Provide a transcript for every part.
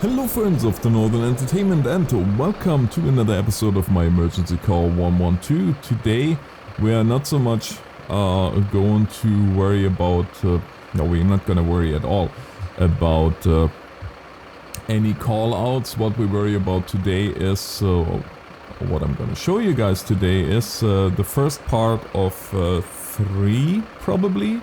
Hello friends of the Northern Entertainment and welcome to another episode of my emergency call 112. Today we are not so much going to worry about, no, we're not gonna worry at all about any call outs. What we worry about today is, what I'm gonna show you guys today is the first part of 3 probably,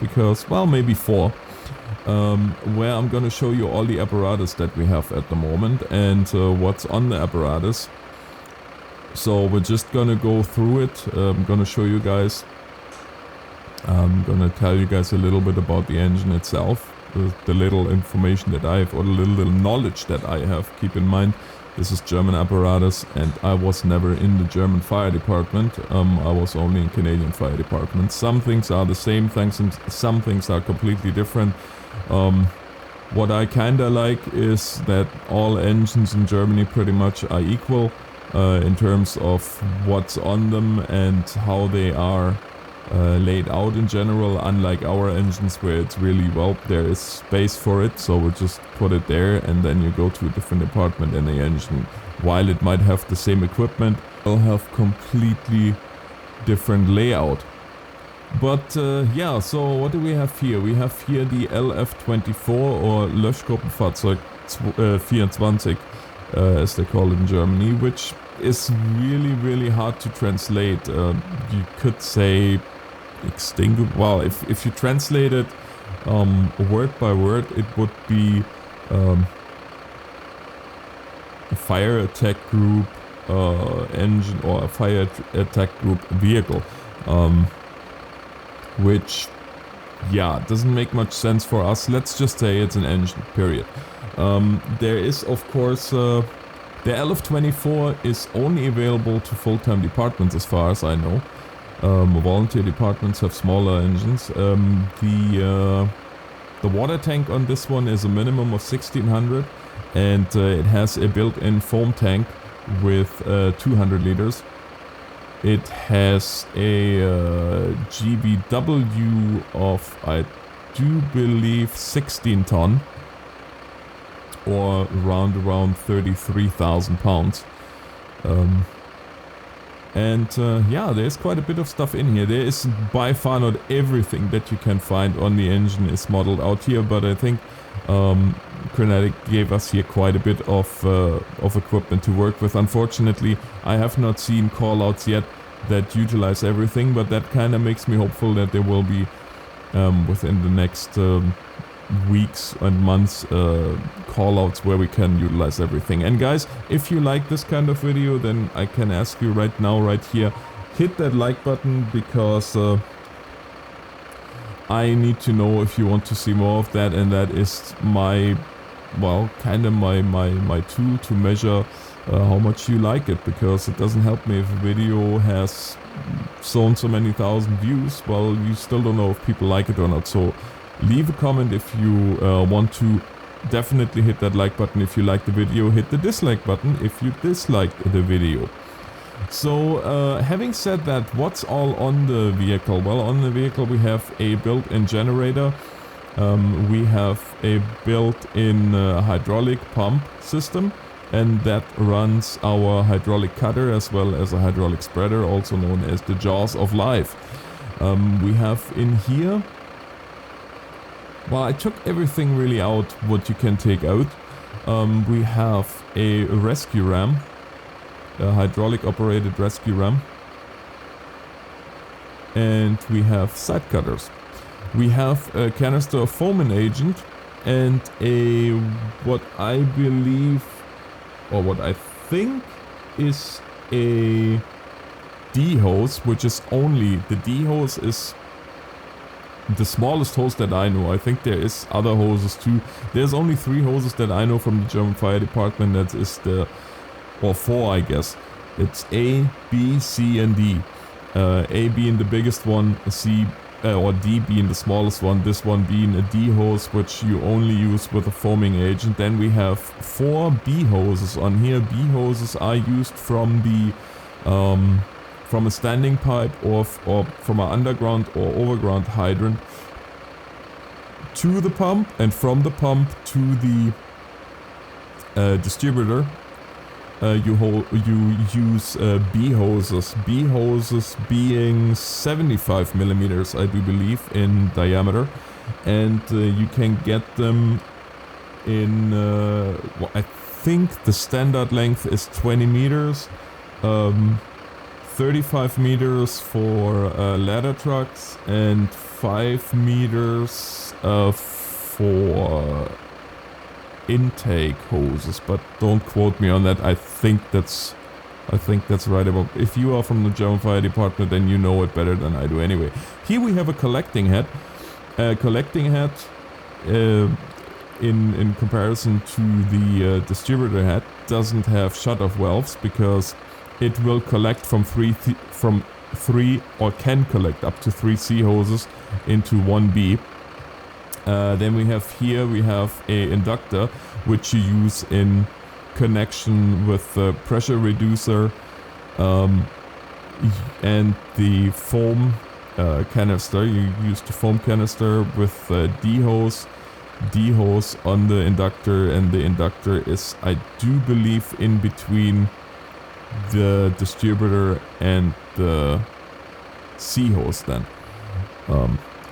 because, well, maybe 4. Where I'm gonna show you all the apparatus that we have at the moment and what's on the apparatus. So we're just gonna go through it. I'm gonna show you guys. I'm gonna tell you guys a little bit about the engine itself, the little information that I have, or the little knowledge that I have. Keep in mind, this is German apparatus, and I was never in the German fire department. I was only in Canadian fire department. Some things are the same things, and some things are completely different. What I kinda like is that all engines in Germany pretty much are equal in terms of what's on them and how they are laid out in general, unlike our engines where it's really, well, there is space for it, so we just put it there and then you go to a different department, and the engine, while it might have the same equipment, will have completely different layout. But yeah, so what do we have here? We have here the LF24 or Löschgruppenfahrzeug 24, as they call it in Germany, which is really hard to translate. You could say extinguish. Well, if you translate it word by word, it would be a fire attack group engine, or a fire attack group vehicle. Which, yeah, doesn't make much sense for us. Let's just say it's an engine, period. There is, of course, the LF24 is only available to full-time departments as far as I know. Volunteer departments have smaller engines. The water tank on this one is a minimum of 1600, and it has a built-in foam tank with 200 liters. It has a GVW of, I do believe, 16 ton, or around 33,000 pounds. Yeah, there's quite a bit of stuff in here. There is by far not everything that you can find on the engine is modeled out here, but I think Kinetic gave us here quite a bit of equipment to work with. Unfortunately, I have not seen callouts yet that utilize everything, but that kind of makes me hopeful that there will be within the next weeks and months callouts where we can utilize everything. And guys, if you like this kind of video, then I can ask you right now, right here, hit that like button, because I need to know if you want to see more of that, and that is my, well, kind of my tool to measure how much you like it, because it doesn't help me if a video has so many thousand views. Well, you still don't know if people like it or not. So leave a comment if you want to. Definitely hit that like button if you like the video. Hit the dislike button if you disliked the video. So having said that, what's all on the vehicle? Well, on the vehicle we have a built-in generator. We have a built-in hydraulic pump system, and that runs our hydraulic cutter as well as a hydraulic spreader, also known as the jaws of life. We have in here, well, I took everything really out what you can take out. We have a rescue ram, a hydraulic operated rescue ram, and we have side cutters. We have a canister of foaming agent and a, what I believe, or what I think is a D-hose, which is only, the D-hose is the smallest hose that I know. I think there is other hoses too. There's only 3 hoses that I know from the German fire department. That is the, or 4 I guess. It's A, B, C and D. A being the biggest one, C or D being the smallest one, this one being a D hose, which you only use with a foaming agent. Then we have 4 B hoses on here. B hoses are used from the from a standing pipe or from an underground or overground hydrant to the pump, and from the pump to the distributor, you use B hoses. B hoses being 75 millimeters, I do believe, in diameter, and you can get them in. Well, I think the standard length is 20 meters, 35 meters for ladder trucks, and 5 meters for intake hoses, but don't quote me on that. I think that's right about. If you are from the German Fire Department, then you know it better than I do. Anyway, here we have a collecting head. Collecting head, in comparison to the distributor head, doesn't have shut-off valves because it will collect from three or can collect up to 3 C hoses into 1 B. Then we have a inductor which you use in connection with the pressure reducer and the foam canister. You use the foam canister with D hose on the inductor, and the inductor is, I do believe, in between the distributor and the C hose then.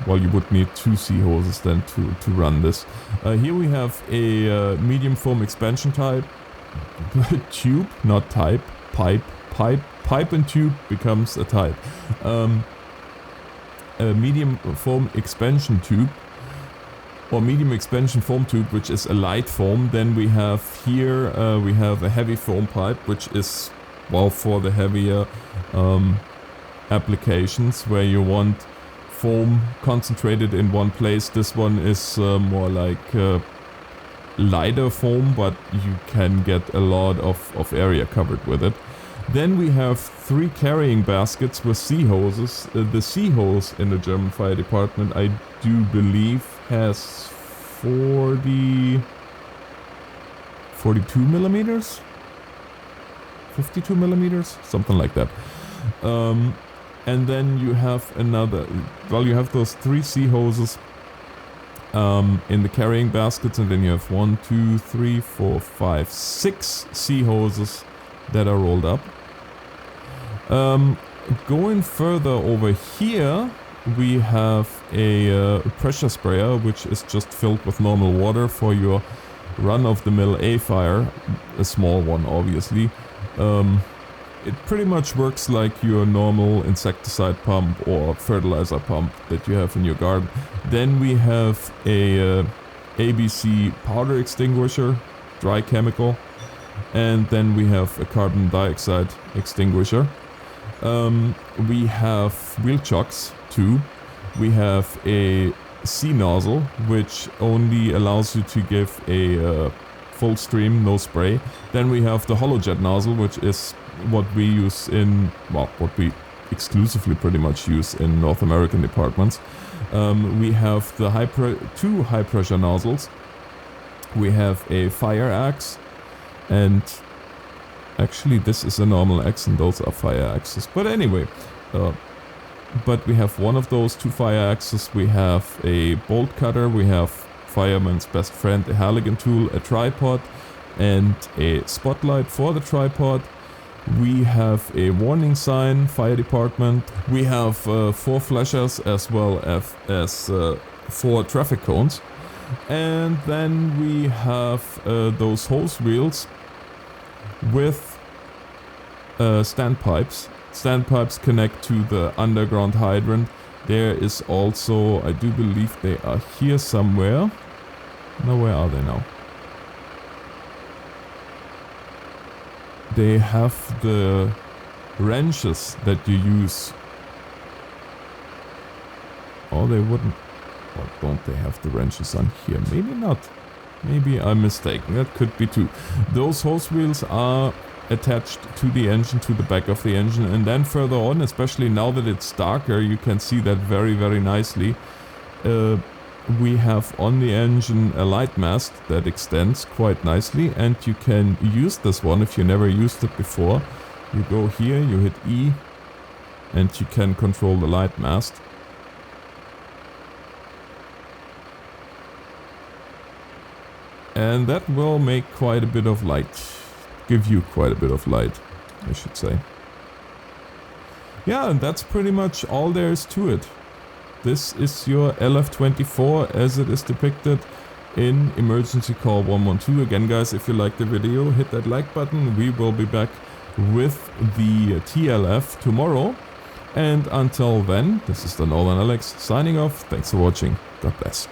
Well, you would need 2 C hoses then to run this. Here we have a medium foam expansion type tube, not type, pipe and tube becomes a type. A medium foam expansion tube, or medium expansion foam tube, which is a light foam. Then we have here we have a heavy foam pipe, which is, well, for the heavier applications where you want foam concentrated in one place. This one is more like lighter foam, but you can get a lot of area covered with it. Then we have 3 carrying baskets with C hoses. The C hose in the German Fire Department, I do believe, has 42 millimeters? 52 millimeters? Something like that. And then you have you have those 3 C hoses in the carrying baskets, and then you have 1, 2, 3, 4, 5, 6 C hoses that are rolled up. Going further over here, we have a pressure sprayer, which is just filled with normal water for your run-of-the-mill A-fire, a small one obviously. It pretty much works like your normal insecticide pump or fertilizer pump that you have in your garden. Then we have a ABC powder extinguisher, dry chemical, and then we have a carbon dioxide extinguisher. We have wheel chocks too. We have a C nozzle, which only allows you to give a full stream, no spray. Then we have the hollow jet nozzle, which is what we use in, well, what we exclusively pretty much use in North American departments. We have the 2 high pressure nozzles. We have a fire axe, and actually this is a normal axe and those are fire axes. But anyway, but we have one of those 2 fire axes. We have a bolt cutter. We have fireman's best friend, a Halligan tool, a tripod, and a spotlight for the tripod. We have a warning sign, fire department. We have 4 flashers as well as 4 traffic cones. And then we have those hose wheels with standpipes. Standpipes connect to the underground hydrant. There is also, I do believe they are here somewhere. Now, where are they now? They have the wrenches that you use. Oh, they wouldn't. Or don't they have the wrenches on here? Maybe not. Maybe I'm mistaken. That could be too. Those hose wheels are attached to the engine, to the back of the engine, and then further on, especially now that it's darker, you can see that very, very nicely. We have on the engine a light mast that extends quite nicely, and you can use this one if you never used it before. You go here, you hit E, and you can control the light mast. and that will make quite a bit of light. Give you quite a bit of light, I should say. Yeah, and that's pretty much all there is to it. This is your LF24 as it is depicted in Emergency Call 112. Again guys, if you liked the video, hit that like button. We will be back with the TLF tomorrow. And until then, this is the Northern Alex signing off. Thanks for watching. God bless.